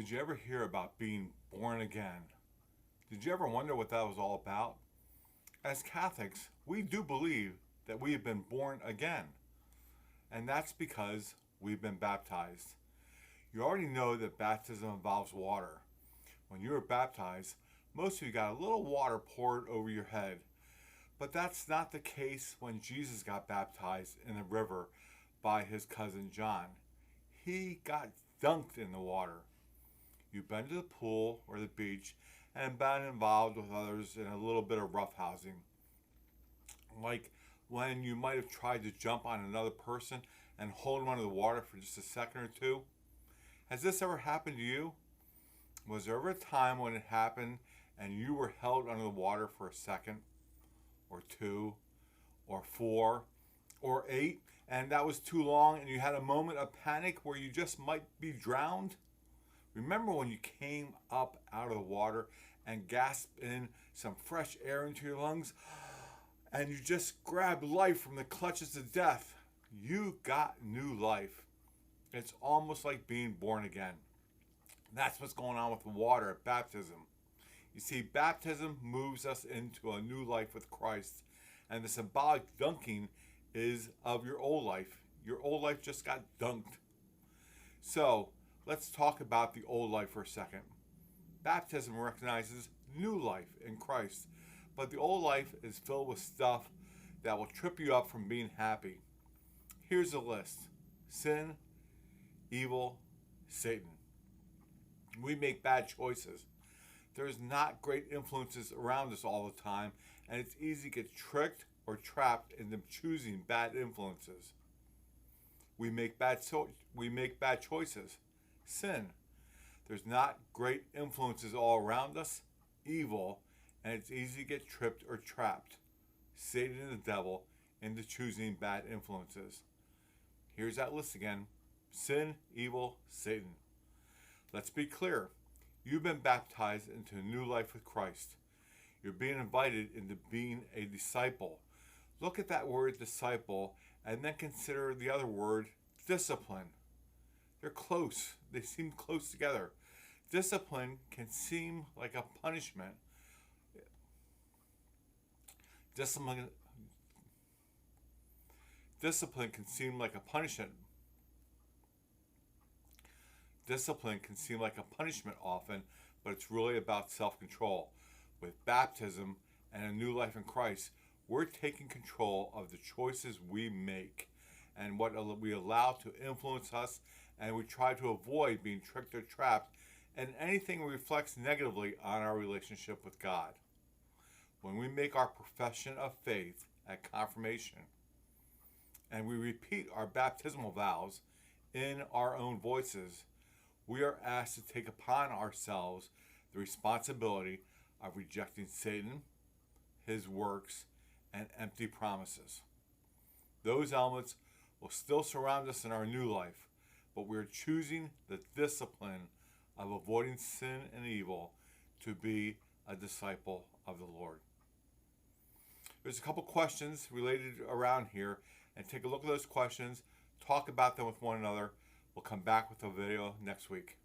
Did you ever hear about being born again? Did you ever wonder what that was all about? As Catholics, we do believe that we have been born again, and that's because we've been baptized. You already know that baptism involves water. When you were baptized, most of you got a little water poured over your head, but that's not the case when Jesus got baptized in the river by his cousin John. He got dunked in the water. You've been to the pool or the beach and been involved with others in a little bit of roughhousing. Like when you might have tried to jump on another person and hold them under the water for just a second or two. Has this ever happened to you? Was there ever a time when it happened and you were held under the water for a second or two or four or eight, and that was too long and you had a moment of panic where you just might be drowned? Remember when you came up out of the water and gasped in some fresh air into your lungs and you just grabbed life from the clutches of death? You got new life. It's almost like being born again. That's what's going on with the water at baptism. You see, baptism moves us into a new life with Christ, and the symbolic dunking is of your old life. Your old life just got dunked. So, let's talk about the old life for a second. Baptism recognizes new life in Christ, but the old life is filled with stuff that will trip you up from being happy. Here's a list: sin, evil, Satan. We make bad choices. There's not great influences around us all the time, and it's easy to get tricked or trapped into choosing bad influences. We make bad choices. Sin. There's not great influences all around us. Evil, and it's easy to get tripped or trapped. Satan and the devil into choosing bad influences. Here's that list again: sin, evil, Satan. Let's be clear. You've been baptized into a new life with Christ. You're being invited into being a disciple. Look at that word disciple and then consider the other word discipline. They're close. They seem close together. Discipline can seem like a punishment. Discipline can seem like a punishment. Discipline can seem like a punishment often, but it's really about self-control. With baptism and a new life in Christ, we're taking control of the choices we make and what we allow to influence us, and we try to avoid being tricked or trapped in anything that reflects negatively on our relationship with God. When we make our profession of faith at confirmation and we repeat our baptismal vows in our own voices, we are asked to take upon ourselves the responsibility of rejecting Satan, his works, and empty promises. Those elements will still surround us in our new life, but we are choosing the discipline of avoiding sin and evil to be a disciple of the Lord. There's a couple questions related around here, and take a look at those questions, talk about them with one another. We'll come back with a video next week.